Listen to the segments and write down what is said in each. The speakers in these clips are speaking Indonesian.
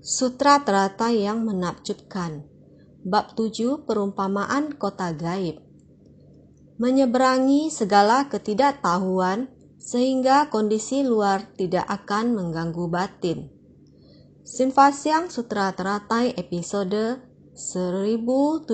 Sutra teratai yang menakjubkan. Bab 7 Perumpamaan kota gaib. Menyeberangi segala ketidaktahuan sehingga kondisi luar tidak akan mengganggu batin. Sinfasyang Sutra Teratai episode 1071.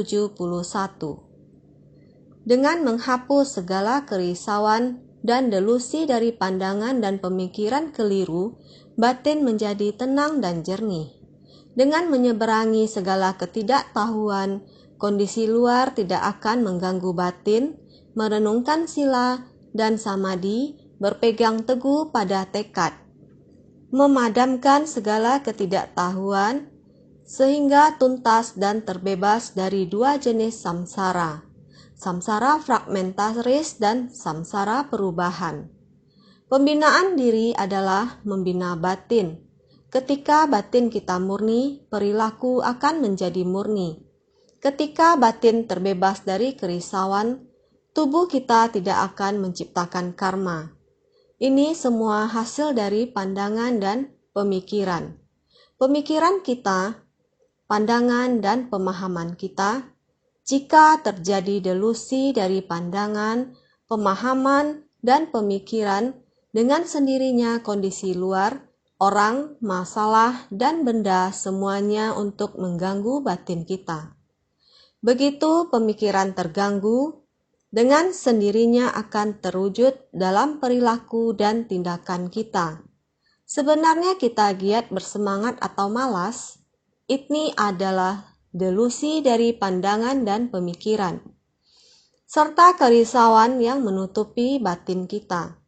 Dengan menghapus segala kerisauan dan delusi dari pandangan dan pemikiran keliru, batin menjadi tenang dan jernih. Dengan menyeberangi segala ketidaktahuan, kondisi luar tidak akan mengganggu batin, merenungkan sila dan samadhi, berpegang teguh pada tekad. Memadamkan segala ketidaktahuan, sehingga tuntas dan terbebas dari dua jenis samsara. Samsara fragmentaris dan samsara perubahan. Pembinaan diri adalah membina batin. Ketika batin kita murni, perilaku akan menjadi murni. Ketika batin terbebas dari kerisauan, tubuh kita tidak akan menciptakan karma. Ini semua hasil dari pandangan dan pemikiran. Pemikiran kita, pandangan dan pemahaman kita, jika terjadi delusi dari pandangan, pemahaman, dan pemikiran, dengan sendirinya kondisi luar, orang, masalah, dan benda semuanya untuk mengganggu batin kita. Begitu pemikiran terganggu, dengan sendirinya akan terwujud dalam perilaku dan tindakan kita. Sebenarnya kita giat bersemangat atau malas, ini adalah delusi dari pandangan dan pemikiran, serta kerisauan yang menutupi batin kita.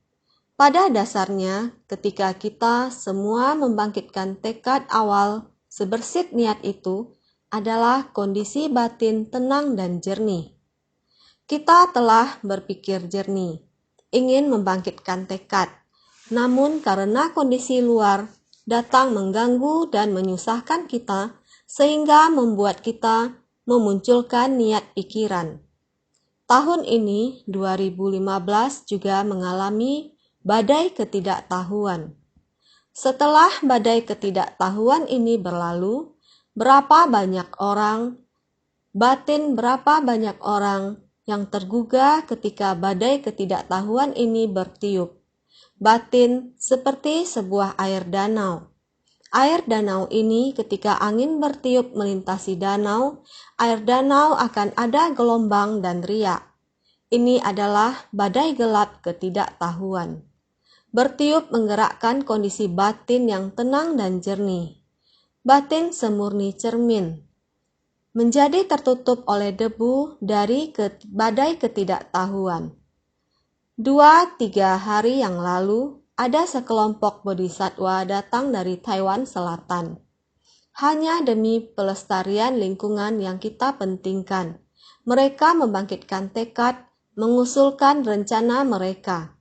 Pada dasarnya, ketika kita semua membangkitkan tekad awal, sebersih niat itu adalah kondisi batin tenang dan jernih. Kita telah berpikir jernih, ingin membangkitkan tekad, namun karena kondisi luar datang mengganggu dan menyusahkan kita, sehingga membuat kita memunculkan niat pikiran. Tahun ini, 2015, juga mengalami badai ketidaktahuan. Setelah badai ketidaktahuan ini berlalu, berapa banyak orang yang tergugah ketika badai ketidaktahuan ini bertiup. Batin seperti sebuah air danau. Air danau ini ketika angin bertiup melintasi danau, air danau akan ada gelombang dan riak. Ini adalah badai gelap ketidaktahuan. Bertiup menggerakkan kondisi batin yang tenang dan jernih. Batin semurni cermin, menjadi tertutup oleh debu dari badai ketidaktahuan. 2-3 hari yang lalu, ada sekelompok bodhisattva datang dari Taiwan Selatan. Hanya demi pelestarian lingkungan yang kita pentingkan. Mereka membangkitkan tekad, mengusulkan rencana mereka.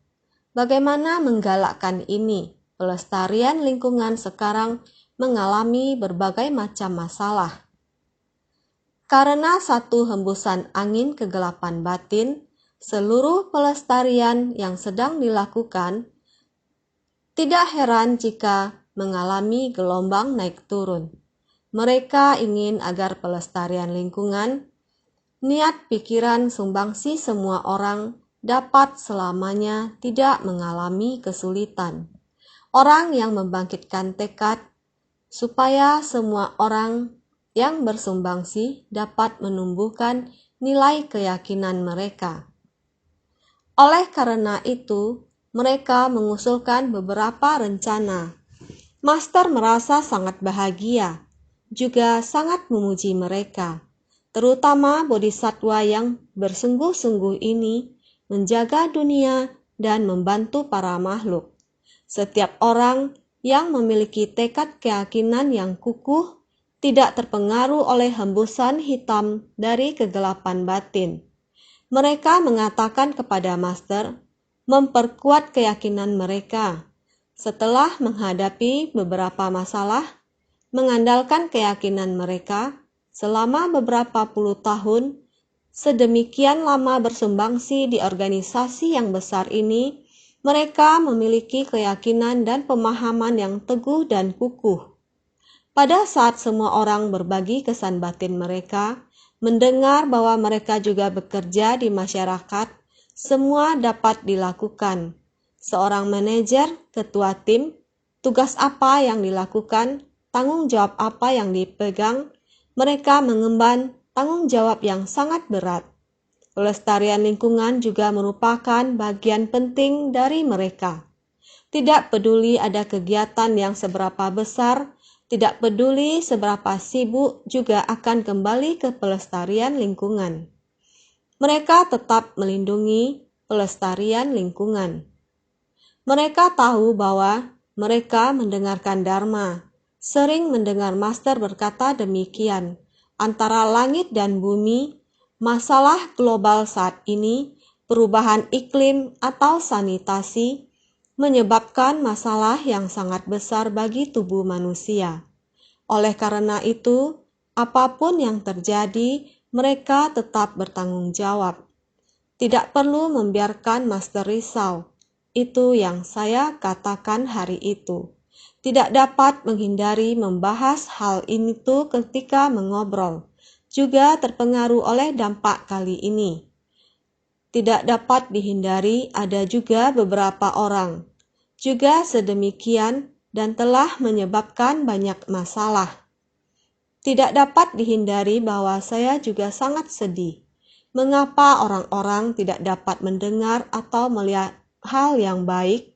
Bagaimana menggalakkan ini? Pelestarian lingkungan sekarang mengalami berbagai macam masalah. Karena satu hembusan angin kegelapan batin, seluruh pelestarian yang sedang dilakukan tidak heran jika mengalami gelombang naik turun. Mereka ingin agar pelestarian lingkungan, niat pikiran sumbangsi semua orang dapat selamanya tidak mengalami kesulitan. Orang yang membangkitkan tekad supaya semua orang yang bersumbangsi dapat menumbuhkan nilai keyakinan mereka. Oleh karena itu, mereka mengusulkan beberapa rencana. Master merasa sangat bahagia, juga sangat memuji mereka, terutama bodhisattva yang bersungguh-sungguh ini menjaga dunia dan membantu para makhluk. Setiap orang yang memiliki tekad keyakinan yang kukuh tidak terpengaruh oleh hembusan hitam dari kegelapan batin. Mereka mengatakan kepada Master, memperkuat keyakinan mereka. Setelah menghadapi beberapa masalah, mengandalkan keyakinan mereka selama beberapa puluh tahun, sedemikian lama bersumbangsi di organisasi yang besar ini, mereka memiliki keyakinan dan pemahaman yang teguh dan kukuh. Pada saat semua orang berbagi kesan batin mereka, mendengar bahwa mereka juga bekerja di masyarakat, semua dapat dilakukan. Seorang manajer, ketua tim, tugas apa yang dilakukan, tanggung jawab apa yang dipegang, mereka mengemban tanggung jawab yang sangat berat. Pelestarian lingkungan juga merupakan bagian penting dari mereka. Tidak peduli ada kegiatan yang seberapa besar, tidak peduli seberapa sibuk, juga akan kembali ke pelestarian lingkungan. Mereka tetap melindungi pelestarian lingkungan. Mereka tahu bahwa mereka mendengarkan Dharma. Sering mendengar Master berkata demikian, antara langit dan bumi, masalah global saat ini, perubahan iklim atau sanitasi, menyebabkan masalah yang sangat besar bagi tubuh manusia. Oleh karena itu, apapun yang terjadi, mereka tetap bertanggung jawab. Tidak perlu membiarkan Master risau. Itu yang saya katakan hari itu. Tidak dapat menghindari membahas hal itu ketika mengobrol. Juga terpengaruh oleh dampak kali ini. Tidak dapat dihindari ada juga beberapa orang. Juga sedemikian dan telah menyebabkan banyak masalah. Tidak dapat dihindari bahwa saya juga sangat sedih. Mengapa orang-orang tidak dapat mendengar atau melihat hal yang baik?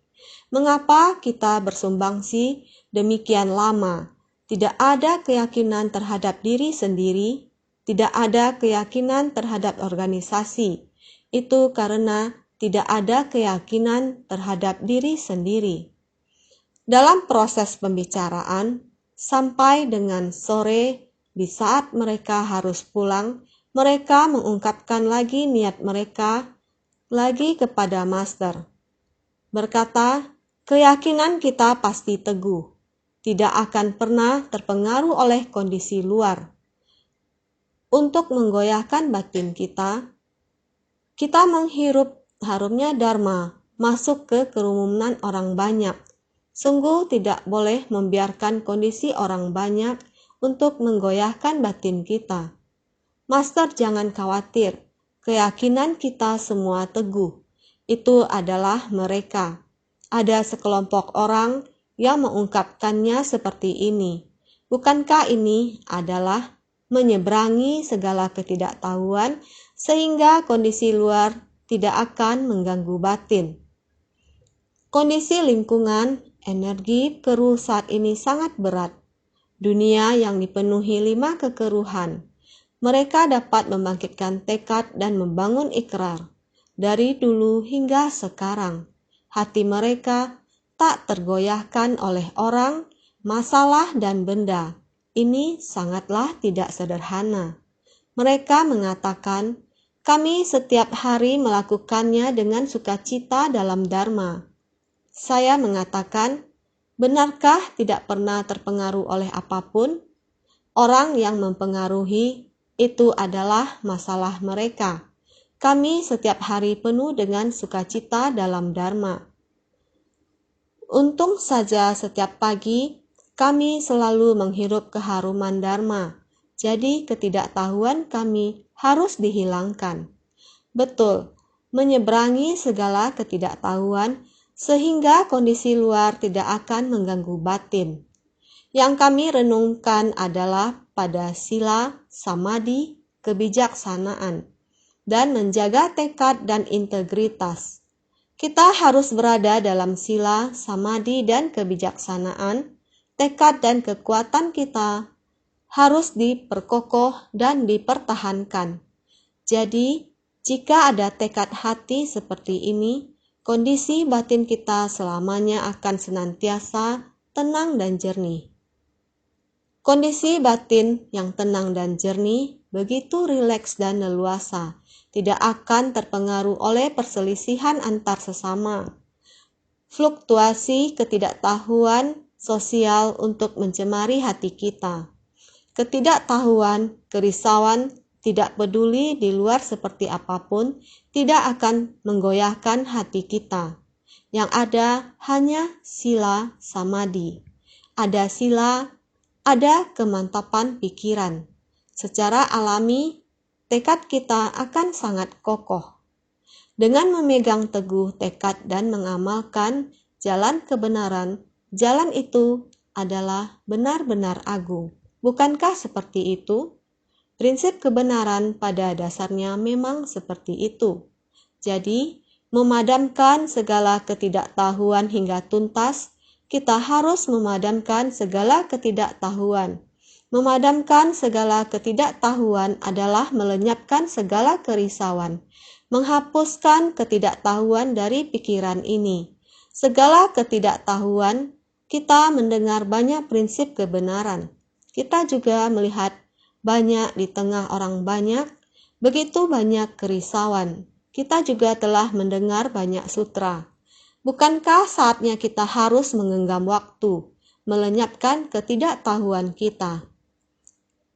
Mengapa kita bersumbangsi demikian lama? Tidak ada keyakinan terhadap diri sendiri, tidak ada keyakinan terhadap organisasi. Itu karena tidak ada keyakinan terhadap diri sendiri. Dalam proses pembicaraan, sampai dengan sore, di saat mereka harus pulang, mereka mengungkapkan lagi niat mereka lagi kepada Master. Berkata, keyakinan kita pasti teguh, tidak akan pernah terpengaruh oleh kondisi luar. Untuk menggoyahkan batin kita menghirup harumnya Dharma masuk ke kerumunan orang banyak. Sungguh tidak boleh membiarkan kondisi orang banyak untuk menggoyahkan batin kita. Master jangan khawatir, keyakinan kita semua teguh. Itu adalah mereka. Ada sekelompok orang yang mengungkapkannya seperti ini. Bukankah ini adalah menyeberangi segala ketidaktahuan sehingga kondisi luar tidak akan mengganggu batin. Kondisi lingkungan, energi, keruh saat ini sangat berat. Dunia yang dipenuhi 5 kekeruhan. Mereka dapat membangkitkan tekad dan membangun ikrar. Dari dulu hingga sekarang, hati mereka tak tergoyahkan oleh orang, masalah, dan benda. Ini sangatlah tidak sederhana. Mereka mengatakan, kami setiap hari melakukannya dengan sukacita dalam Dharma. Saya mengatakan, benarkah tidak pernah terpengaruh oleh apapun? Orang yang mempengaruhi itu adalah masalah mereka. Kami setiap hari penuh dengan sukacita dalam Dharma. Untung saja setiap pagi kami selalu menghirup keharuman Dharma. Jadi ketidaktahuan kami harus dihilangkan. Betul, menyeberangi segala ketidaktahuan sehingga kondisi luar tidak akan mengganggu batin. Yang kami renungkan adalah pada sila, samadhi, kebijaksanaan, dan menjaga tekad dan integritas. Kita harus berada dalam sila, samadhi, dan kebijaksanaan. Tekad dan kekuatan kita harus diperkokoh dan dipertahankan. Jadi, jika ada tekad hati seperti ini, kondisi batin kita selamanya akan senantiasa tenang dan jernih. Kondisi batin yang tenang dan jernih begitu rileks dan leluasa, tidak akan terpengaruh oleh perselisihan antar sesama. Fluktuasi ketidaktahuan sosial untuk mencemari hati kita. Ketidaktahuan, kerisauan, tidak peduli di luar seperti apapun, tidak akan menggoyahkan hati kita. Yang ada hanya sila samadhi. Ada sila, ada kemantapan pikiran. Secara alami, tekad kita akan sangat kokoh. Dengan memegang teguh tekad dan mengamalkan jalan kebenaran, jalan itu adalah benar-benar agung. Bukankah seperti itu? Prinsip kebenaran pada dasarnya memang seperti itu. Jadi, memadamkan segala ketidaktahuan hingga tuntas, kita harus memadamkan segala ketidaktahuan. Memadamkan segala ketidaktahuan adalah melenyapkan segala kerisauan, menghapuskan ketidaktahuan dari pikiran ini. Segala ketidaktahuan, kita mendengar banyak prinsip kebenaran. Kita juga melihat banyak di tengah orang banyak, begitu banyak kerisauan. Kita juga telah mendengar banyak sutra. Bukankah saatnya kita harus menggenggam waktu, melenyapkan ketidaktahuan kita?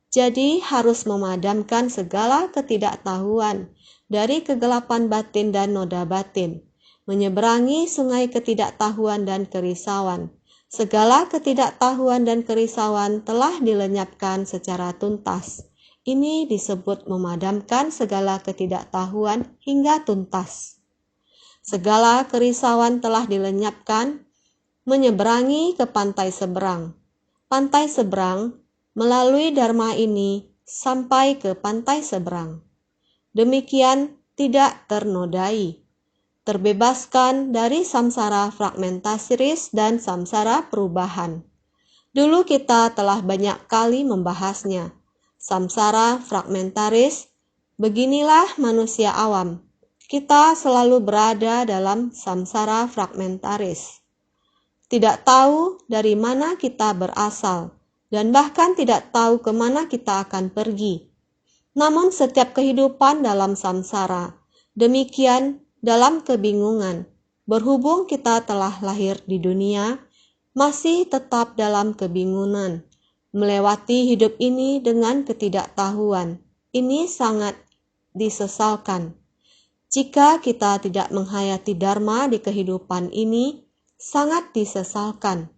Jadi harus memadamkan segala ketidaktahuan dari kegelapan batin dan noda batin, menyeberangi sungai ketidaktahuan dan kerisauan. Segala ketidaktahuan dan kerisauan telah dilenyapkan secara tuntas. Ini disebut memadamkan segala ketidaktahuan hingga tuntas. Segala kerisauan telah dilenyapkan, menyeberangi ke pantai seberang. Pantai seberang, melalui dharma ini sampai ke pantai seberang. Demikian tidak ternodai, terbebaskan dari samsara fragmentaris dan samsara perubahan. Dulu kita telah banyak kali membahasnya. Samsara fragmentaris, beginilah manusia awam. Kita selalu berada dalam samsara fragmentaris. Tidak tahu dari mana kita berasal, dan bahkan tidak tahu kemana kita akan pergi. Namun setiap kehidupan dalam samsara, demikian dalam kebingungan, berhubung kita telah lahir di dunia, masih tetap dalam kebingungan, melewati hidup ini dengan ketidaktahuan. Ini sangat disesalkan. Jika kita tidak menghayati dharma di kehidupan ini, sangat disesalkan.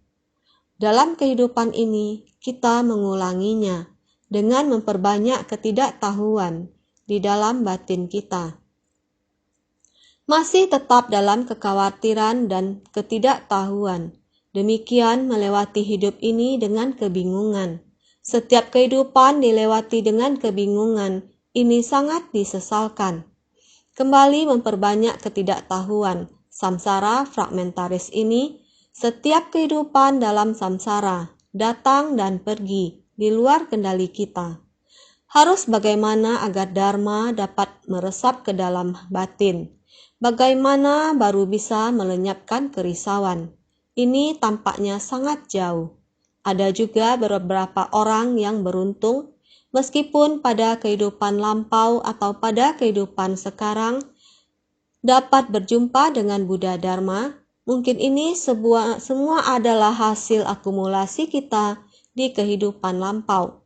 Dalam kehidupan ini, kita mengulanginya dengan memperbanyak ketidaktahuan di dalam batin kita. Masih tetap dalam kekhawatiran dan ketidaktahuan. Demikian melewati hidup ini dengan kebingungan. Setiap kehidupan dilewati dengan kebingungan. Ini sangat disesalkan. Kembali memperbanyak ketidaktahuan. Samsara fragmentaris ini, setiap kehidupan dalam samsara, datang dan pergi, di luar kendali kita. Harus bagaimana agar dharma dapat meresap ke dalam batin? Bagaimana baru bisa melenyapkan kerisauan? Ini tampaknya sangat jauh. Ada juga beberapa orang yang beruntung, meskipun pada kehidupan lampau atau pada kehidupan sekarang, dapat berjumpa dengan Buddha Dharma. Mungkin ini semua adalah hasil akumulasi kita di kehidupan lampau.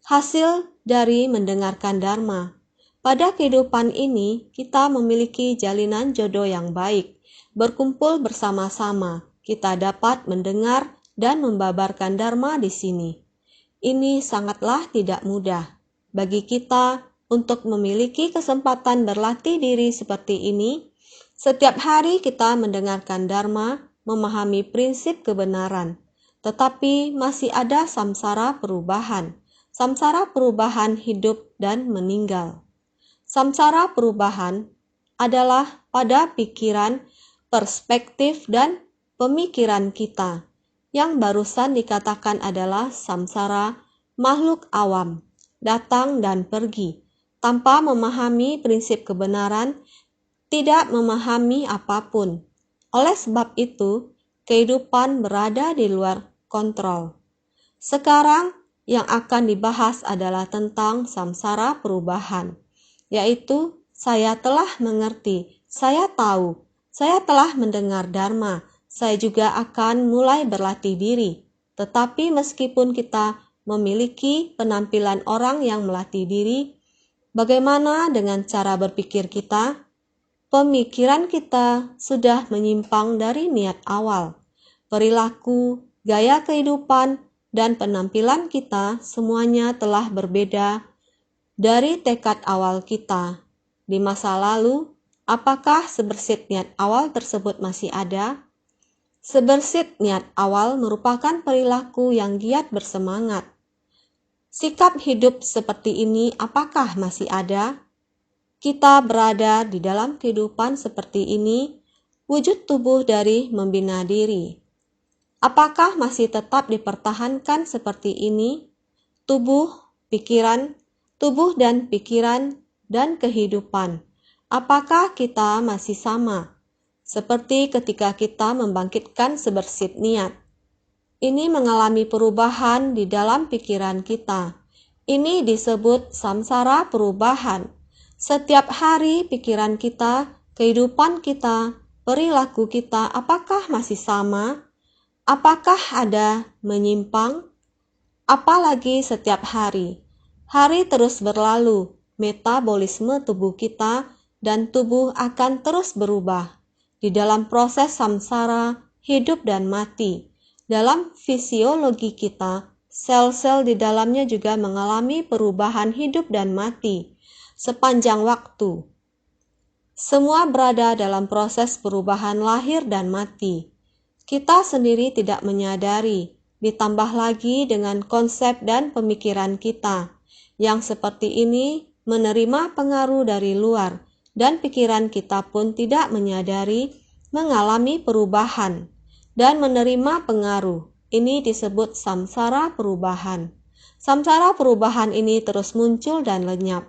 Hasil dari mendengarkan Dharma. Pada kehidupan ini, kita memiliki jalinan jodoh yang baik. Berkumpul bersama-sama, kita dapat mendengar dan membabarkan Dharma di sini. Ini sangatlah tidak mudah bagi kita untuk memiliki kesempatan berlatih diri seperti ini. Setiap hari kita mendengarkan Dharma, memahami prinsip kebenaran. Tetapi masih ada samsara perubahan. Samsara perubahan hidup dan meninggal. Samsara perubahan adalah pada pikiran, perspektif, dan pemikiran kita. Yang barusan dikatakan adalah samsara makhluk awam, datang dan pergi, tanpa memahami prinsip kebenaran, tidak memahami apapun. Oleh sebab itu, kehidupan berada di luar kontrol. Sekarang yang akan dibahas adalah tentang samsara perubahan, yaitu saya telah mengerti, saya tahu, saya telah mendengar Dharma, saya juga akan mulai berlatih diri. Tetapi meskipun kita memiliki penampilan orang yang melatih diri, bagaimana dengan cara berpikir kita? Pemikiran kita sudah menyimpang dari niat awal. Perilaku, gaya kehidupan, dan penampilan kita semuanya telah berbeda dari tekad awal kita. Di masa lalu, apakah sebersit niat awal tersebut masih ada? Sebersit niat awal merupakan perilaku yang giat bersemangat. Sikap hidup seperti ini apakah masih ada? Kita berada di dalam kehidupan seperti ini, wujud tubuh dari membina diri. Apakah masih tetap dipertahankan seperti ini? Tubuh, dan pikiran, dan kehidupan. Apakah kita masih sama? Seperti ketika kita membangkitkan sebersit niat. Ini mengalami perubahan di dalam pikiran kita. Ini disebut samsara perubahan. Setiap hari pikiran kita, kehidupan kita, perilaku kita, apakah masih sama? Apakah ada menyimpang? Apalagi setiap hari. Hari terus berlalu, metabolisme tubuh kita dan tubuh akan terus berubah. Di dalam proses samsara, hidup dan mati. Dalam fisiologi kita, sel-sel di dalamnya juga mengalami perubahan hidup dan mati sepanjang waktu. Semua berada dalam proses perubahan lahir dan mati. Kita sendiri tidak menyadari, ditambah lagi dengan konsep dan pemikiran kita, yang seperti ini menerima pengaruh dari luar, dan pikiran kita pun tidak menyadari mengalami perubahan dan menerima pengaruh. Ini disebut samsara perubahan. Samsara perubahan ini terus muncul dan lenyap.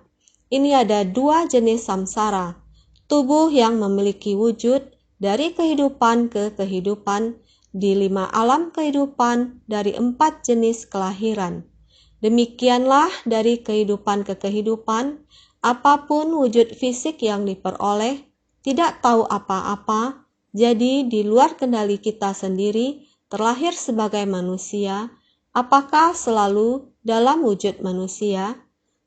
Ini ada dua jenis samsara, tubuh yang memiliki wujud dari kehidupan ke kehidupan, di 5 alam kehidupan dari 4 jenis kelahiran. Demikianlah dari kehidupan ke kehidupan, apapun wujud fisik yang diperoleh, tidak tahu apa-apa, jadi di luar kendali kita sendiri, terlahir sebagai manusia, apakah selalu dalam wujud manusia?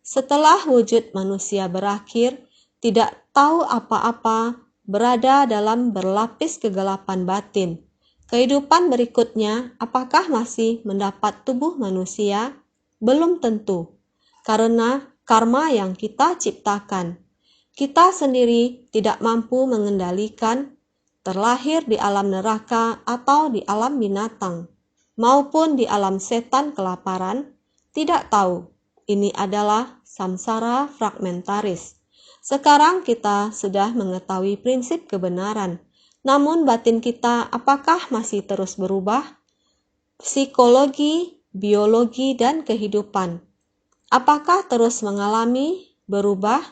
Setelah wujud manusia berakhir, tidak tahu apa-apa, berada dalam berlapis kegelapan batin. Kehidupan berikutnya, apakah masih mendapat tubuh manusia? Belum tentu, karena karma yang kita ciptakan. Kita sendiri tidak mampu mengendalikan, terlahir di alam neraka atau di alam binatang, maupun di alam setan kelaparan, tidak tahu. Ini adalah samsara fragmentaris. Sekarang kita sudah mengetahui prinsip kebenaran, namun batin kita apakah masih terus berubah? Psikologi, biologi, dan kehidupan. Apakah terus mengalami berubah?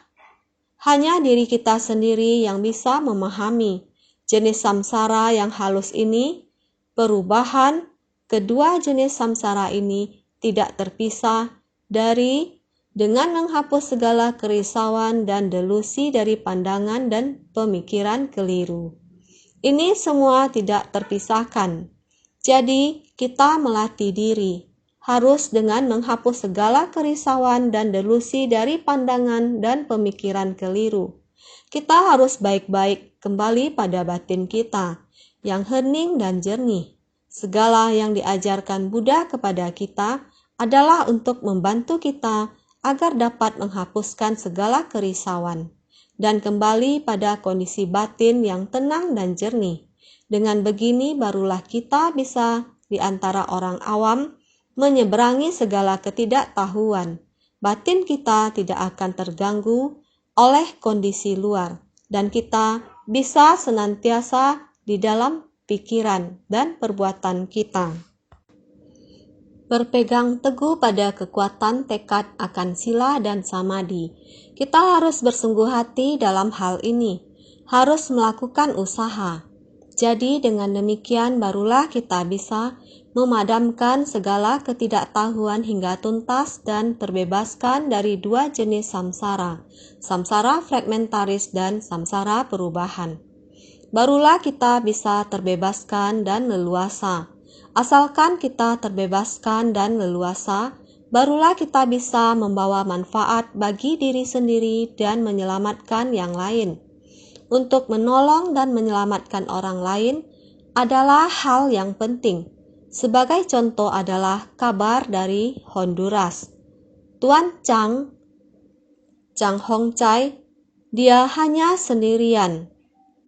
Hanya diri kita sendiri yang bisa memahami jenis samsara yang halus ini. Perubahan kedua jenis samsara ini tidak terpisah dengan menghapus segala kerisauan dan delusi dari pandangan dan pemikiran keliru. Ini semua tidak terpisahkan. Jadi, kita melatih diri, harus dengan menghapus segala kerisauan dan delusi dari pandangan dan pemikiran keliru. Kita harus baik-baik kembali pada batin kita, yang hening dan jernih. Segala yang diajarkan Buddha kepada kita adalah untuk membantu kita agar dapat menghapuskan segala kerisauan dan kembali pada kondisi batin yang tenang dan jernih. Dengan begini barulah kita bisa di antara orang awam menyeberangi segala ketidaktahuan. Batin kita tidak akan terganggu oleh kondisi luar dan kita bisa senantiasa di dalam pikiran dan perbuatan kita. Berpegang teguh pada kekuatan tekad akan sila dan samadhi. Kita harus bersungguh hati dalam hal ini, harus melakukan usaha. Jadi dengan demikian barulah kita bisa memadamkan segala ketidaktahuan hingga tuntas dan terbebaskan dari dua jenis samsara, samsara fragmentaris dan samsara perubahan. Barulah kita bisa terbebaskan dan leluasa. Asalkan kita terbebaskan dan leluasa, barulah kita bisa membawa manfaat bagi diri sendiri dan menyelamatkan yang lain. Untuk menolong dan menyelamatkan orang lain adalah hal yang penting. Sebagai contoh adalah kabar dari Honduras. Tuan Chang Hong Chai, dia hanya sendirian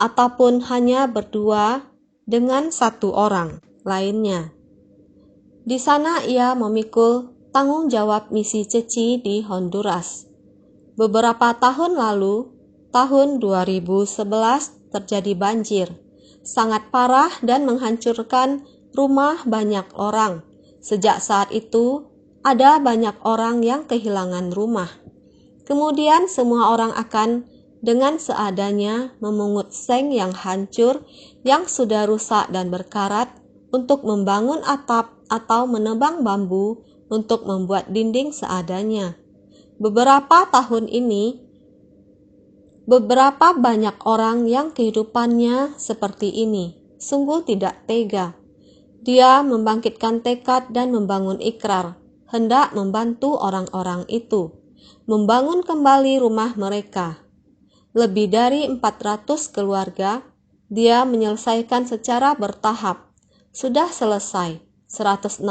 ataupun hanya berdua dengan satu orang lainnya. Di sana ia memikul tanggung jawab misi Ceci di Honduras. Beberapa tahun lalu, tahun 2011, terjadi banjir. Sangat parah dan menghancurkan rumah banyak orang. Sejak saat itu, ada banyak orang yang kehilangan rumah. Kemudian semua orang akan dengan seadanya memungut seng yang hancur, yang sudah rusak dan berkarat, untuk membangun atap atau menebang bambu untuk membuat dinding seadanya. Beberapa tahun ini, beberapa banyak orang yang kehidupannya seperti ini. Sungguh tidak tega. Dia membangkitkan tekad dan membangun ikrar, hendak membantu orang-orang itu membangun kembali rumah mereka. Lebih dari 400 keluarga dia menyelesaikan secara bertahap. Sudah selesai. 160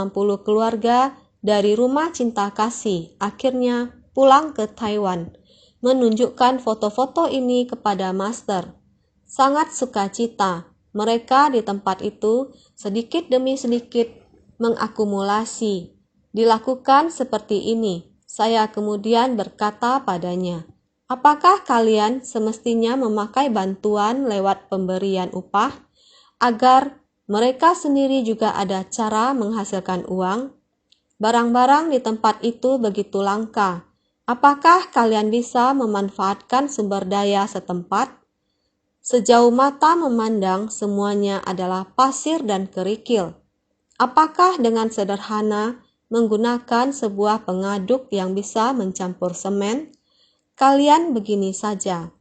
keluarga dari Rumah Cinta Kasih akhirnya pulang ke Taiwan. Menunjukkan foto-foto ini kepada Master. Sangat sukacita. Mereka di tempat itu sedikit demi sedikit mengakumulasi. Dilakukan seperti ini. Saya kemudian berkata padanya, apakah kalian semestinya memakai bantuan lewat pemberian upah agar mereka sendiri juga ada cara menghasilkan uang? Barang-barang di tempat itu begitu langka. Apakah kalian bisa memanfaatkan sumber daya setempat? Sejauh mata memandang, semuanya adalah pasir dan kerikil. Apakah dengan sederhana menggunakan sebuah pengaduk yang bisa mencampur semen? Kalian begini saja.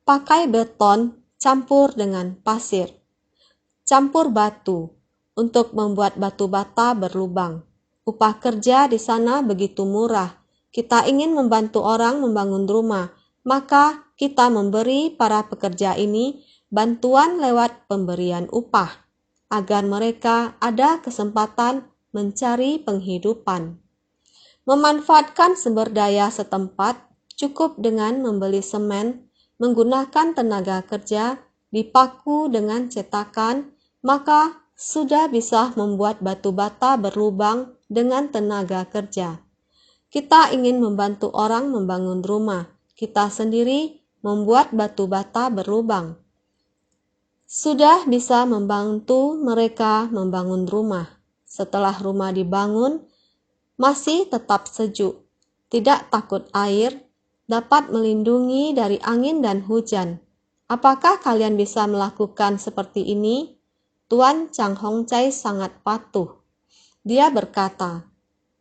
Pakai beton campur dengan pasir. Campur batu untuk membuat batu bata berlubang. Upah kerja di sana begitu murah. Kita ingin membantu orang membangun rumah, maka kita memberi para pekerja ini bantuan lewat pemberian upah, agar mereka ada kesempatan mencari penghidupan. Memanfaatkan sumber daya setempat cukup dengan membeli semen, menggunakan tenaga kerja, dipaku dengan cetakan, maka sudah bisa membuat batu bata berlubang dengan tenaga kerja. Kita ingin membantu orang membangun rumah, kita sendiri membuat batu bata berlubang. Sudah bisa membantu mereka membangun rumah. Setelah rumah dibangun, masih tetap sejuk, tidak takut air, dapat melindungi dari angin dan hujan. Apakah kalian bisa melakukan seperti ini? Tuan Chang Hong Chai sangat patuh. Dia berkata,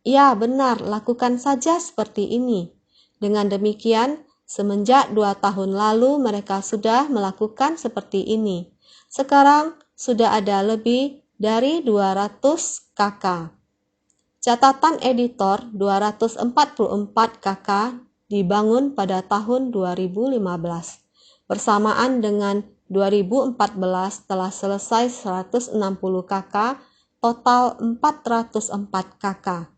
ya benar, lakukan saja seperti ini. Dengan demikian, semenjak 2 tahun lalu mereka sudah melakukan seperti ini. Sekarang sudah ada lebih dari 200 kakak. Catatan editor 244 kakak dibangun pada tahun 2015. Bersamaan dengan 2014 telah selesai 160 kakak, total 404 kakak.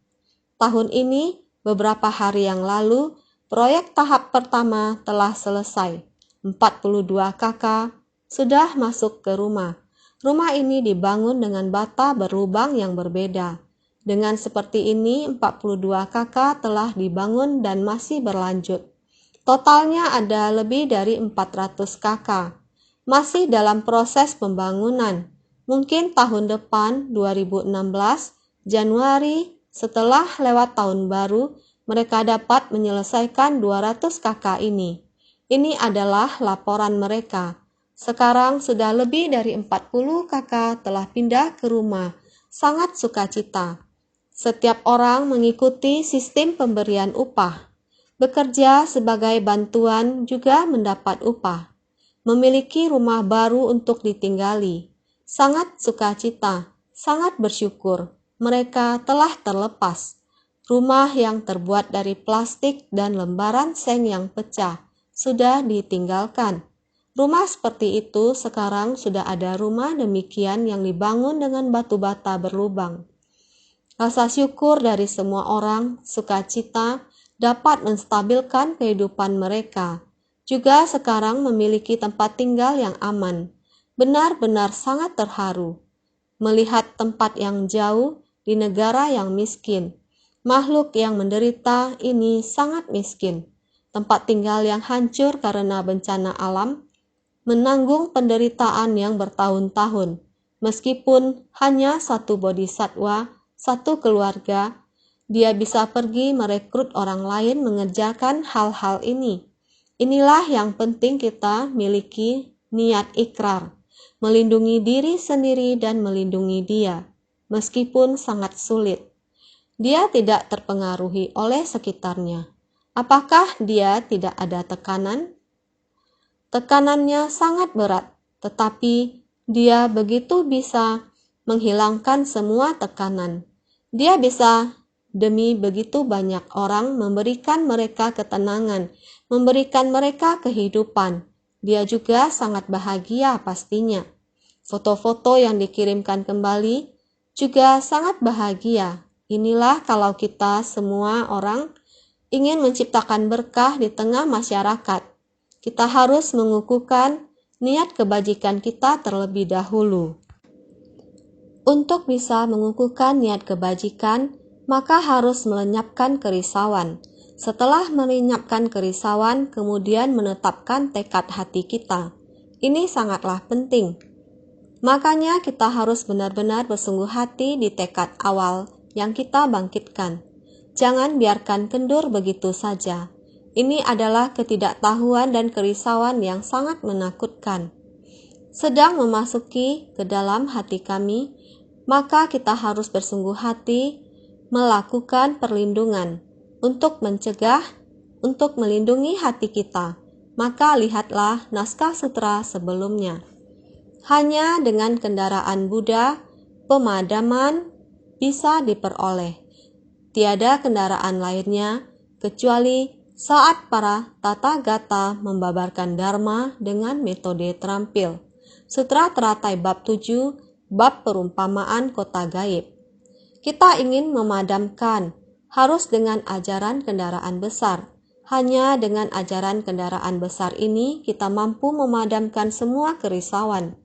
Tahun ini, beberapa hari yang lalu, proyek tahap pertama telah selesai. 42 kakak sudah masuk ke rumah. Rumah ini dibangun dengan bata berlubang yang berbeda. Dengan seperti ini, 42 kakak telah dibangun dan masih berlanjut. Totalnya ada lebih dari 400 kakak. Masih dalam proses pembangunan. Mungkin tahun depan, 2016, Januari, setelah lewat tahun baru, mereka dapat menyelesaikan 200 kakak ini. Ini adalah laporan mereka. Sekarang sudah lebih dari 40 kakak telah pindah ke rumah. Sangat sukacita. Setiap orang mengikuti sistem pemberian upah. Bekerja sebagai bantuan juga mendapat upah. Memiliki rumah baru untuk ditinggali. Sangat sukacita, sangat bersyukur. Mereka telah terlepas. Rumah yang terbuat dari plastik dan lembaran seng yang pecah sudah ditinggalkan. Rumah seperti itu sekarang sudah ada rumah demikian yang dibangun dengan batu bata berlubang. Rasa syukur dari semua orang, sukacita, dapat menstabilkan kehidupan mereka. Juga sekarang memiliki tempat tinggal yang aman. Benar-benar sangat terharu melihat tempat yang jauh di negara yang miskin. Makhluk yang menderita ini sangat miskin. Tempat tinggal yang hancur karena bencana alam, menanggung penderitaan yang bertahun-tahun. Meskipun hanya satu bodhisatwa, satu keluarga, dia bisa pergi merekrut orang lain mengerjakan hal-hal ini. Inilah yang penting kita miliki niat ikrar, melindungi diri sendiri dan melindungi dia, meskipun sangat sulit. Dia tidak terpengaruhi oleh sekitarnya. Apakah dia tidak ada tekanan? Tekanannya sangat berat, tetapi dia begitu bisa menghilangkan semua tekanan. Dia bisa demi begitu banyak orang memberikan mereka ketenangan, memberikan mereka kehidupan. Dia juga sangat bahagia pastinya. Foto-foto yang dikirimkan kembali juga sangat bahagia. Inilah kalau kita semua orang ingin menciptakan berkah di tengah masyarakat. Kita harus mengukuhkan niat kebajikan kita terlebih dahulu. Untuk bisa mengukuhkan niat kebajikan, maka harus melenyapkan kerisauan. Setelah melenyapkan kerisauan, kemudian menetapkan tekad hati kita. Ini sangatlah penting. Makanya kita harus benar-benar bersungguh hati di tekad awal yang kita bangkitkan. Jangan biarkan kendur begitu saja. Ini adalah ketidaktahuan dan kerisauan yang sangat menakutkan. Sedang memasuki ke dalam hati kami, maka kita harus bersungguh hati melakukan perlindungan untuk mencegah, untuk melindungi hati kita. Maka lihatlah naskah sutra sebelumnya. Hanya dengan kendaraan Buddha, pemadaman bisa diperoleh. Tiada kendaraan lainnya kecuali saat para Tathagata membabarkan Dharma dengan metode terampil. Sutra Teratai Bab 7, Bab Perumpamaan Kota Gaib. Kita ingin memadamkan, harus dengan ajaran kendaraan besar. Hanya dengan ajaran kendaraan besar ini kita mampu memadamkan semua kerisauan.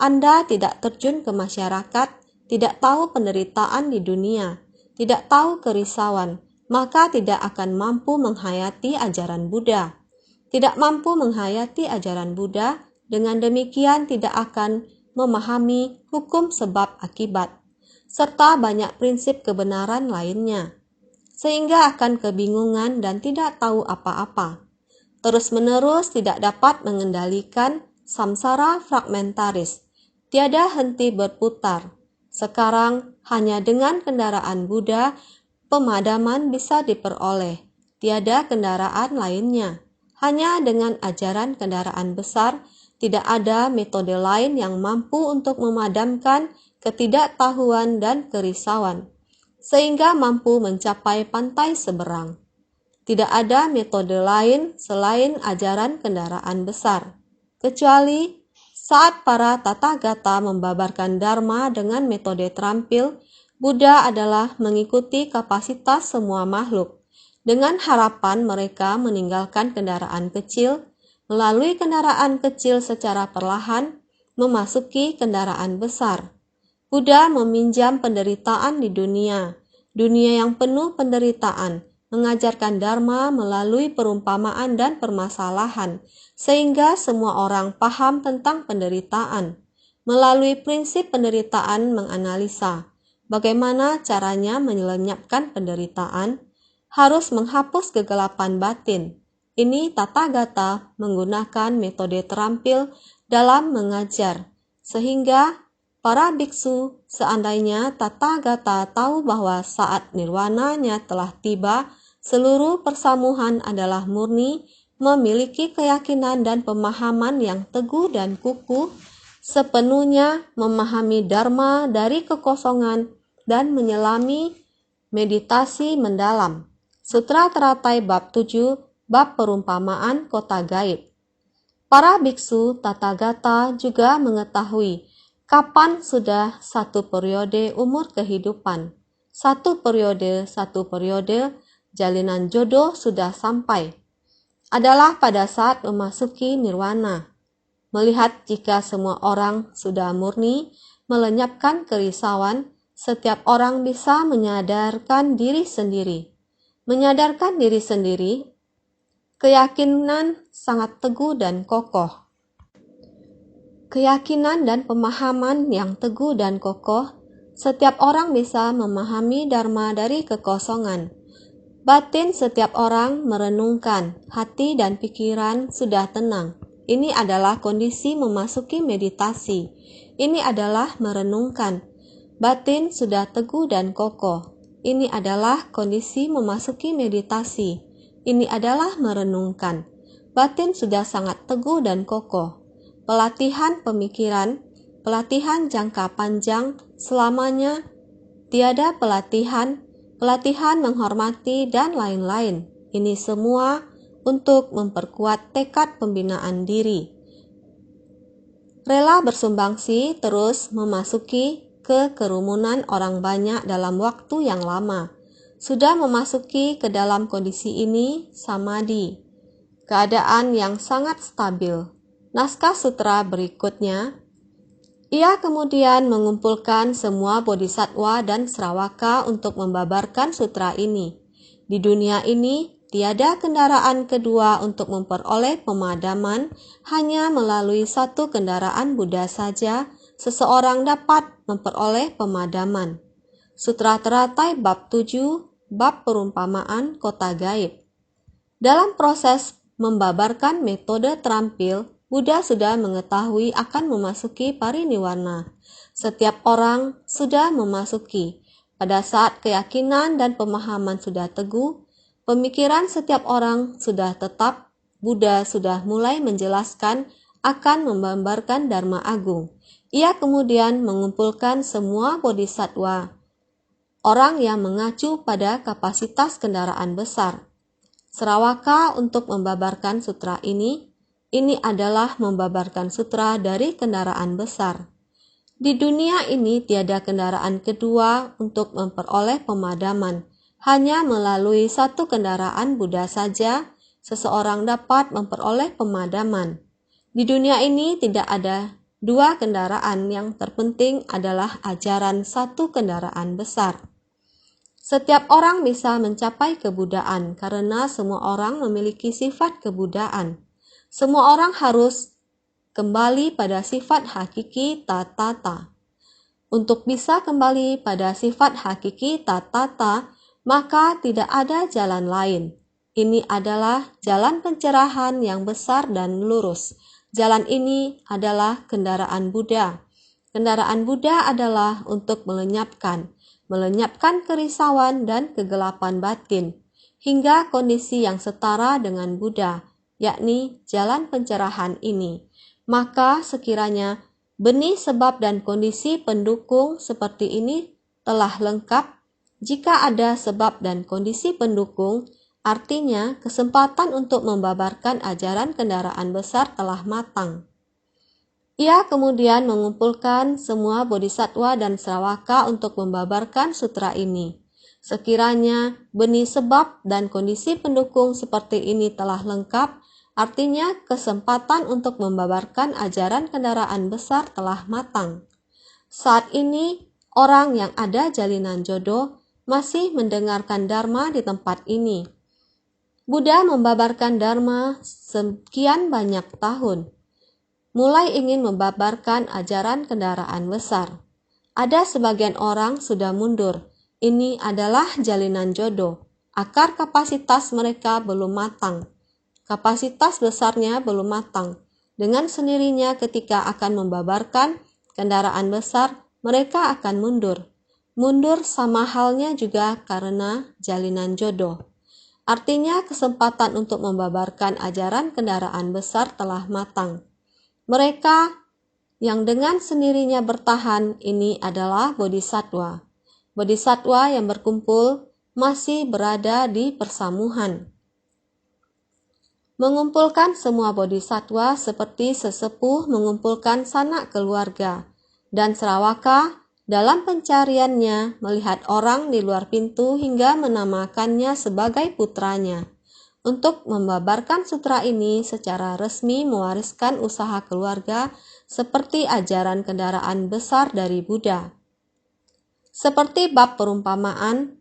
Anda tidak terjun ke masyarakat, tidak tahu penderitaan di dunia, tidak tahu kerisauan, maka tidak akan mampu menghayati ajaran Buddha. Tidak mampu menghayati ajaran Buddha, dengan demikian tidak akan memahami hukum sebab akibat, serta banyak prinsip kebenaran lainnya, sehingga akan kebingungan dan tidak tahu apa-apa. Terus-menerus tidak dapat mengendalikan samsara fragmentaris, tiada henti berputar. Sekarang hanya dengan kendaraan Buddha, pemadaman bisa diperoleh, tiada kendaraan lainnya. Hanya dengan ajaran kendaraan besar, tidak ada metode lain yang mampu untuk memadamkan ketidaktahuan dan kerisauan, sehingga mampu mencapai pantai seberang. Tidak ada metode lain selain ajaran kendaraan besar, kecuali saat para Tathagata membabarkan Dharma dengan metode terampil. Buddha adalah mengikuti kapasitas semua makhluk, dengan harapan mereka meninggalkan kendaraan kecil, melalui kendaraan kecil secara perlahan, memasuki kendaraan besar. Buddha meminjam penderitaan di dunia yang penuh penderitaan, mengajarkan Dharma melalui perumpamaan dan permasalahan, sehingga semua orang paham tentang penderitaan. Melalui prinsip penderitaan menganalisa bagaimana caranya menyelenyapkan penderitaan, harus menghapus kegelapan batin. Ini Tathagata menggunakan metode terampil dalam mengajar, sehingga para biksu, seandainya Tathagata tahu bahwa saat nirwana-nya telah tiba, seluruh persamuhan adalah murni, memiliki keyakinan dan pemahaman yang teguh dan kukuh, sepenuhnya memahami Dharma dari kekosongan dan menyelami meditasi mendalam. Sutra Teratai Bab 7, Bab Perumpamaan Kota Gaib. Para biksu Tathagata juga mengetahui kapan sudah satu periode umur kehidupan, satu periode jalinan jodoh sudah sampai, adalah pada saat memasuki nirwana. Melihat jika semua orang sudah murni melenyapkan kerisauan, setiap orang bisa menyadarkan diri sendiri. Menyadarkan diri sendiri, keyakinan sangat teguh dan kokoh. Keyakinan dan pemahaman yang teguh dan kokoh, setiap orang bisa memahami dharma dari kekosongan. Batin setiap orang merenungkan, hati dan pikiran sudah tenang. Ini adalah kondisi memasuki meditasi. Ini adalah merenungkan. Batin sudah teguh dan kokoh. Ini adalah kondisi memasuki meditasi. Ini adalah merenungkan. Batin sudah sangat teguh dan kokoh. Pelatihan pemikiran, pelatihan jangka panjang selamanya, tiada pelatihan menghormati dan lain-lain. Ini semua untuk memperkuat tekad pembinaan diri. Rela bersumbangsi terus memasuki ke kerumunan orang banyak dalam waktu yang lama. Sudah memasuki ke dalam kondisi ini samadhi, keadaan yang sangat stabil. Naskah sutra berikutnya, ia kemudian mengumpulkan semua bodhisattva dan sravaka untuk membabarkan sutra ini. Di dunia ini, tiada kendaraan kedua untuk memperoleh pemadaman, hanya melalui satu kendaraan Buddha saja seseorang dapat memperoleh pemadaman. Sutra Teratai Bab 7, Bab Perumpamaan Kota Gaib. Dalam proses membabarkan metode terampil, Buddha sudah mengetahui akan memasuki pariniwarna. Setiap orang sudah memasuki. Pada saat keyakinan dan pemahaman sudah teguh, pemikiran setiap orang sudah tetap, Buddha sudah mulai menjelaskan akan membabarkan Dharma Agung. Ia kemudian mengumpulkan semua bodhisattva, orang yang mengacu pada kapasitas kendaraan besar. Sravaka untuk membabarkan sutra ini adalah membabarkan sutra dari kendaraan besar. Di dunia ini tiada kendaraan kedua untuk memperoleh pemadaman. Hanya melalui satu kendaraan Buddha saja seseorang dapat memperoleh pemadaman. Di dunia ini tidak ada dua kendaraan, yang terpenting adalah ajaran satu kendaraan besar. Setiap orang bisa mencapai kebudaan karena semua orang memiliki sifat kebudaan. Semua orang harus kembali pada sifat hakiki tatata. Untuk bisa kembali pada sifat hakiki tatata, maka tidak ada jalan lain. Ini adalah jalan pencerahan yang besar dan lurus. Jalan ini adalah kendaraan Buddha. Kendaraan Buddha adalah untuk melenyapkan kerisauan dan kegelapan batin, hingga kondisi yang setara dengan Buddha, yakni jalan pencerahan ini. Maka sekiranya benih sebab dan kondisi pendukung seperti ini telah lengkap, jika ada sebab dan kondisi pendukung, artinya kesempatan untuk membabarkan ajaran kendaraan besar telah matang. Ia kemudian mengumpulkan semua bodhisattva dan sravaka untuk membabarkan sutra ini. Sekiranya benih sebab dan kondisi pendukung seperti ini telah lengkap, artinya kesempatan untuk membabarkan ajaran kendaraan besar telah matang. Saat ini, orang yang ada jalinan jodoh masih mendengarkan dharma di tempat ini. Buddha membabarkan dharma sekian banyak tahun, mulai ingin membabarkan ajaran kendaraan besar. Ada sebagian orang sudah mundur. Ini adalah jalinan jodoh. Akar kapasitas mereka belum matang. Kapasitas besarnya belum matang. Dengan sendirinya ketika akan membabarkan kendaraan besar, mereka akan mundur. Mundur sama halnya juga karena jalinan jodoh. Artinya kesempatan untuk membabarkan ajaran kendaraan besar telah matang. Mereka yang dengan sendirinya bertahan ini adalah bodhisattva. Bodhisattva yang berkumpul masih berada di persamuhan. mengumpulkan semua bodhisatwa seperti sesepuh mengumpulkan sanak keluarga, dan Sravaka dalam pencariannya melihat orang di luar pintu hingga menamakannya sebagai putranya. Untuk membabarkan sutra ini secara resmi mewariskan usaha keluarga seperti ajaran kendaraan besar dari Buddha. Seperti bab perumpamaan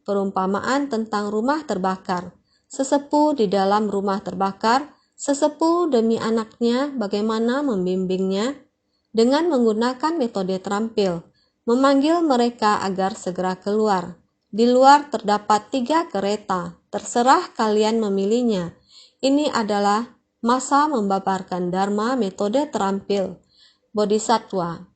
tentang rumah terbakar. Sesepuh di dalam rumah terbakar, sesepuh demi anaknya bagaimana membimbingnya dengan menggunakan metode terampil, memanggil mereka agar segera keluar. Di luar terdapat 3 kereta, terserah kalian memilihnya. Ini adalah masa membabarkan dharma metode terampil. Bodhisattva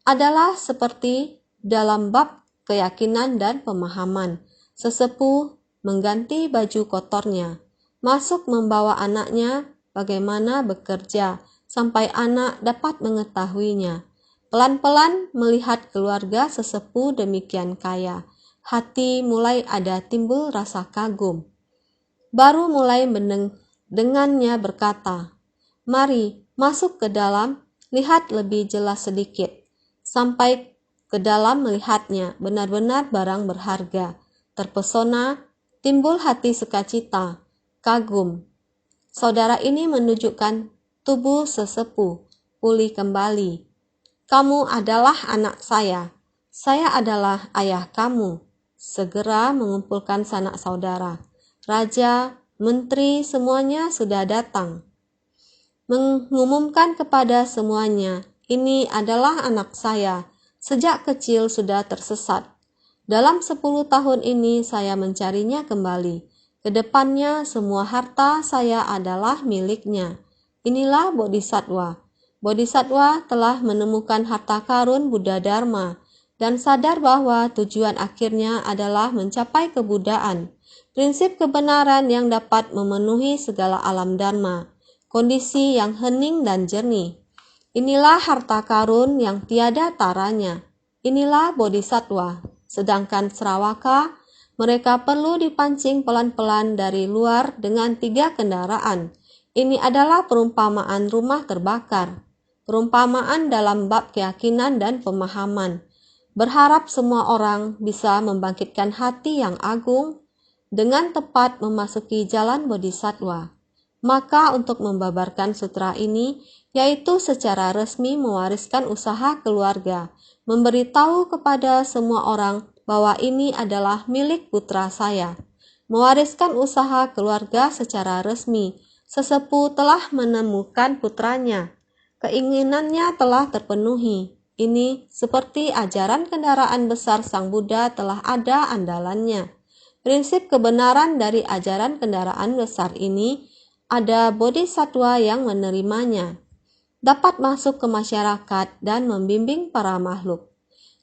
adalah seperti dalam bab keyakinan dan pemahaman. Sesepuh mengganti baju kotornya, masuk membawa anaknya bagaimana bekerja sampai anak dapat mengetahuinya. Pelan-pelan melihat keluarga sesepuh demikian kaya, hati mulai ada timbul rasa kagum. Baru mulai dengannya berkata, "Mari masuk ke dalam, lihat lebih jelas sedikit." Sampai ke dalam melihatnya, benar-benar barang berharga. Terpesona, timbul hati sukacita, kagum. Saudara ini menunjukkan tubuh sesepuh, pulih kembali. "Kamu adalah anak saya adalah ayah kamu." Segera mengumpulkan sanak saudara. Raja, menteri, semuanya sudah datang. Mengumumkan kepada semuanya, "Ini adalah anak saya. Sejak kecil sudah tersesat. Dalam 10 tahun ini saya mencarinya kembali. Kedepannya semua harta saya adalah miliknya." Inilah Bodhisattva. Bodhisattva telah menemukan harta karun Buddha Dharma dan sadar bahwa tujuan akhirnya adalah mencapai kebuddhaan, prinsip kebenaran yang dapat memenuhi segala alam dharma, kondisi yang hening dan jernih. Inilah harta karun yang tiada taranya. Inilah Bodhisattva. Sedangkan Sravaka, mereka perlu dipancing pelan-pelan dari luar dengan 3 kendaraan. Ini adalah perumpamaan rumah terbakar. Perumpamaan dalam bab keyakinan dan pemahaman. Berharap semua orang bisa membangkitkan hati yang agung dengan tepat memasuki jalan Bodhisattva. Maka untuk membabarkan sutra ini, yaitu secara resmi mewariskan usaha keluarga, memberitahu kepada semua orang bahwa ini adalah milik putra saya. Mewariskan usaha keluarga secara resmi, sesepuh telah menemukan putranya. Keinginannya telah terpenuhi. Ini seperti ajaran kendaraan besar Sang Buddha telah ada andalannya. Prinsip kebenaran dari ajaran kendaraan besar ini ada bodhisattva yang menerimanya, dapat masuk ke masyarakat dan membimbing para makhluk.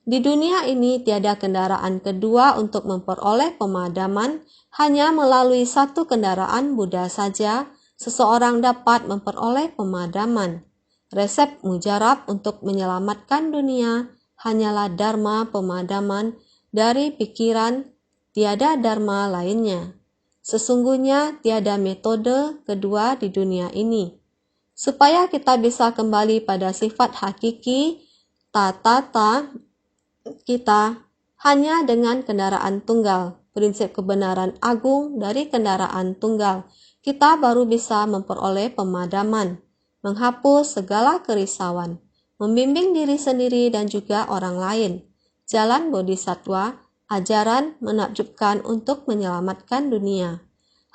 Di dunia ini tiada kendaraan kedua untuk memperoleh pemadaman, hanya melalui satu kendaraan Buddha saja seseorang dapat memperoleh pemadaman. Resep mujarab untuk menyelamatkan dunia hanyalah dharma pemadaman dari pikiran, tiada dharma lainnya. Sesungguhnya tiada metode kedua di dunia ini. Supaya kita bisa kembali pada sifat hakiki, tata kita hanya dengan kendaraan tunggal, prinsip kebenaran agung dari kendaraan tunggal, kita baru bisa memperoleh pemadaman, menghapus segala kerisauan, membimbing diri sendiri dan juga orang lain. Jalan Bodhisattva, ajaran menakjubkan untuk menyelamatkan dunia.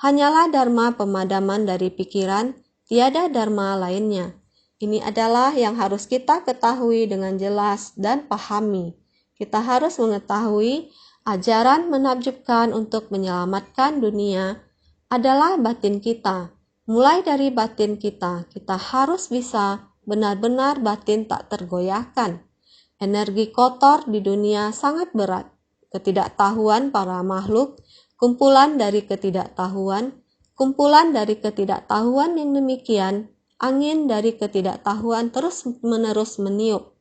Hanyalah dharma pemadaman dari pikiran, tiada dharma lainnya. Ini adalah yang harus kita ketahui dengan jelas dan pahami. Kita harus mengetahui ajaran menakjubkan untuk menyelamatkan dunia adalah batin kita. Mulai dari batin kita harus bisa benar-benar batin tak tergoyahkan. Energi kotor di dunia sangat berat. Ketidaktahuan para makhluk, kumpulan dari ketidaktahuan yang demikian, angin dari ketidaktahuan terus-menerus meniup.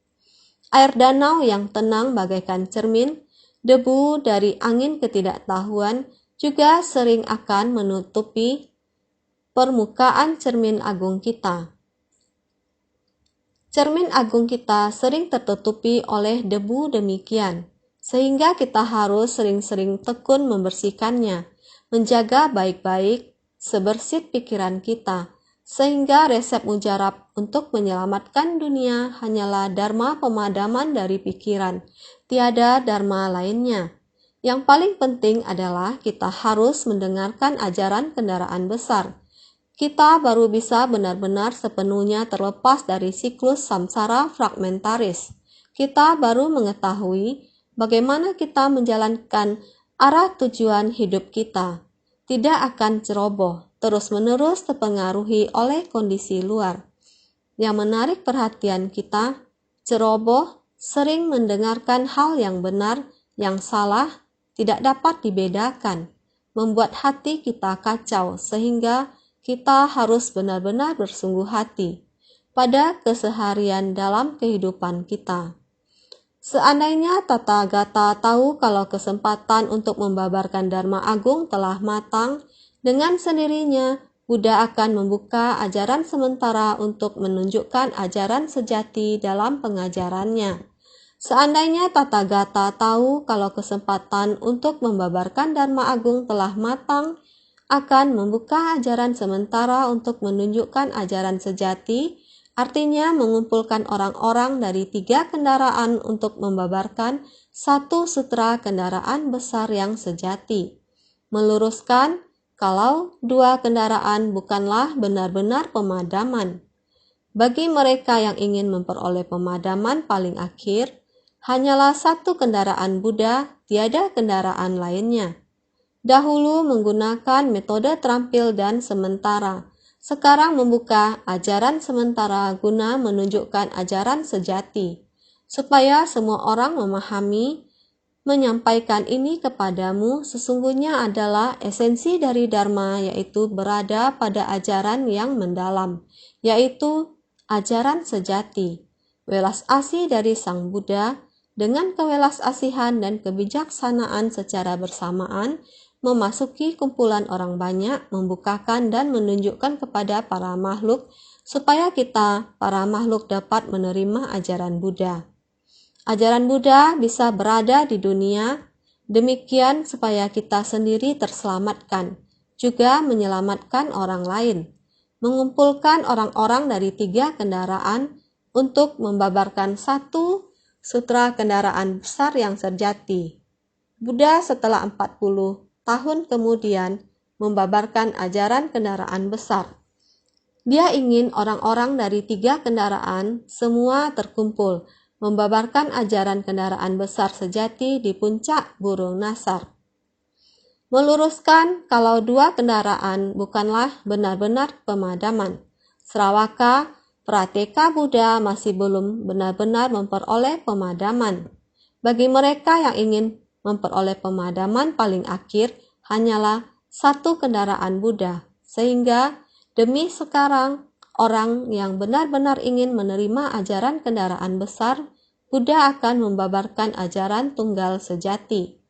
Air danau yang tenang bagaikan cermin, debu dari angin ketidaktahuan juga sering akan menutupi permukaan cermin agung kita. Cermin agung kita sering tertutupi oleh debu demikian, sehingga kita harus sering-sering tekun membersihkannya, menjaga baik-baik sebersih pikiran kita, sehingga resep mujarab untuk menyelamatkan dunia hanyalah dharma pemadaman dari pikiran, tiada dharma lainnya. Yang paling penting adalah kita harus mendengarkan ajaran kendaraan besar. Kita baru bisa benar-benar sepenuhnya terlepas dari siklus samsara fragmentaris. Kita baru mengetahui bagaimana kita menjalankan arah tujuan hidup kita. Tidak akan ceroboh, terus-menerus terpengaruhi oleh kondisi luar. Yang menarik perhatian kita, ceroboh sering mendengarkan hal yang benar, yang salah, tidak dapat dibedakan, membuat hati kita kacau sehingga kita harus benar-benar bersungguh hati pada keseharian dalam kehidupan kita. Seandainya Tathagata tahu kalau kesempatan untuk membabarkan Dharma Agung telah matang, dengan sendirinya Buddha akan membuka ajaran sementara untuk menunjukkan ajaran sejati dalam pengajarannya. Seandainya Tathagata tahu kalau kesempatan untuk membabarkan Dharma Agung telah matang, akan membuka ajaran sementara untuk menunjukkan ajaran sejati, artinya mengumpulkan orang-orang dari 3 kendaraan untuk membabarkan satu sutra kendaraan besar yang sejati. Meluruskan kalau 2 kendaraan bukanlah benar-benar pemadaman. Bagi mereka yang ingin memperoleh pemadaman paling akhir, hanyalah 1 kendaraan Buddha, tiada kendaraan lainnya. Dahulu menggunakan metode terampil dan sementara, sekarang membuka ajaran sementara guna menunjukkan ajaran sejati, supaya semua orang memahami. Menyampaikan ini kepadamu sesungguhnya adalah esensi dari Dharma, yaitu berada pada ajaran yang mendalam, yaitu ajaran sejati. Welas asih dari Sang Buddha dengan kewelas asihan dan kebijaksanaan secara bersamaan memasuki kumpulan orang banyak, membukakan dan menunjukkan kepada para makhluk supaya kita, para makhluk, dapat menerima ajaran Buddha. Ajaran Buddha bisa berada di dunia, demikian supaya kita sendiri terselamatkan, juga menyelamatkan orang lain, mengumpulkan orang-orang dari 3 kendaraan untuk membabarkan satu sutra kendaraan besar yang sejati. Buddha setelah 40 tahun kemudian membabarkan ajaran kendaraan besar. Dia ingin orang-orang dari 3 kendaraan semua terkumpul, membabarkan ajaran kendaraan besar sejati di puncak Burung Nasar. Meluruskan kalau 2 kendaraan bukanlah benar-benar pemadaman. Sravaka, Prateka Buddha masih belum benar-benar memperoleh pemadaman. Bagi mereka yang ingin memperoleh pemadaman paling akhir hanyalah 1 kendaraan Buddha, sehingga demi sekarang orang yang benar-benar ingin menerima ajaran kendaraan besar, Buddha akan membabarkan ajaran tunggal sejati.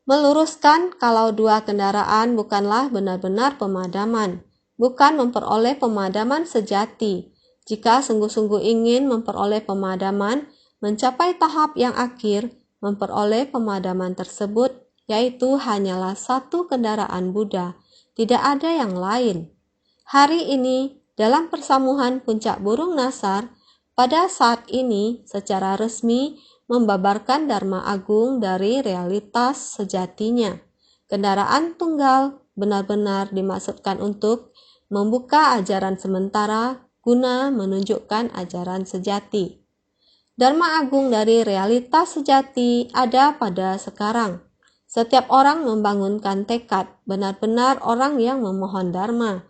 Meluruskan kalau 2 kendaraan bukanlah benar-benar pemadaman, bukan memperoleh pemadaman sejati. Jika sungguh-sungguh ingin memperoleh pemadaman, mencapai tahap yang akhir, memperoleh pemadaman tersebut, yaitu hanyalah 1 kendaraan Buddha, tidak ada yang lain. Hari ini, dalam persamuhan puncak Burung Nasar, pada saat ini secara resmi membabarkan Dharma Agung dari realitas sejatinya. Kendaraan tunggal benar-benar dimaksudkan untuk membuka ajaran sementara guna menunjukkan ajaran sejati. Dharma Agung dari realitas sejati ada pada sekarang. Setiap orang membangunkan tekad, benar-benar orang yang memohon Dharma.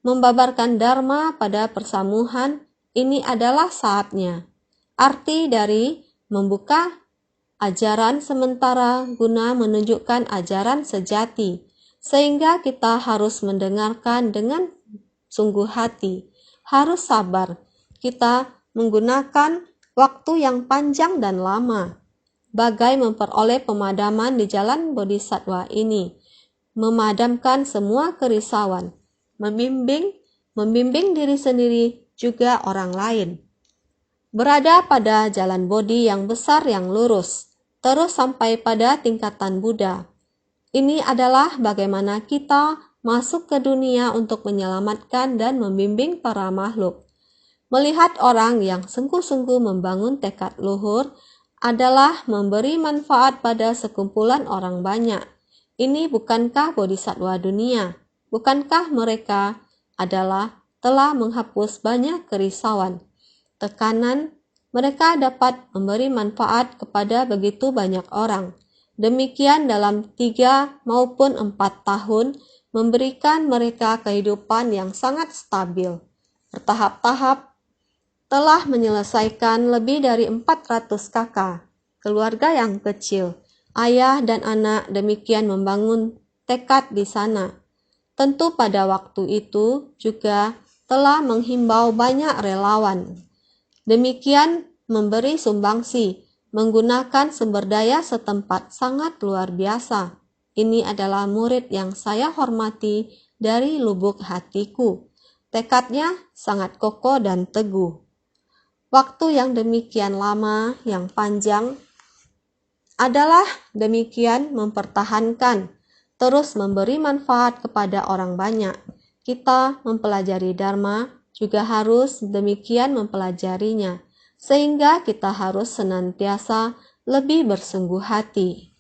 Membabarkan Dharma pada persamuhan, ini adalah saatnya. Arti dari membuka ajaran sementara guna menunjukkan ajaran sejati, sehingga kita harus mendengarkan dengan sungguh hati, harus sabar. Kita menggunakan waktu yang panjang dan lama. Bagai memperoleh pemadaman di jalan Bodhisattva ini, memadamkan semua kerisauan, membimbing diri sendiri juga orang lain. Berada pada jalan bodi yang besar yang lurus, terus sampai pada tingkatan Buddha. Ini adalah bagaimana kita masuk ke dunia untuk menyelamatkan dan membimbing para makhluk. Melihat orang yang sungguh-sungguh membangun tekad luhur adalah memberi manfaat pada sekumpulan orang banyak. Ini bukankah bodhisatwa dunia? Bukankah mereka telah menghapus banyak kerisauan, tekanan? Mereka dapat memberi manfaat kepada begitu banyak orang. Demikian dalam 3 maupun 4 tahun memberikan mereka kehidupan yang sangat stabil. Bertahap-tahap telah menyelesaikan lebih dari 400 kakak, keluarga yang kecil, ayah dan anak demikian membangun tekad di sana. Tentu pada waktu itu juga telah menghimbau banyak relawan. Demikian memberi sumbangsi, menggunakan sumber daya setempat sangat luar biasa. Ini adalah murid yang saya hormati dari lubuk hatiku. Tekadnya sangat kokoh dan teguh. Waktu yang demikian lama, yang panjang, adalah demikian mempertahankan, terus memberi manfaat kepada orang banyak. Kita mempelajari Dharma juga harus demikian mempelajarinya, sehingga kita harus senantiasa lebih bersungguh hati.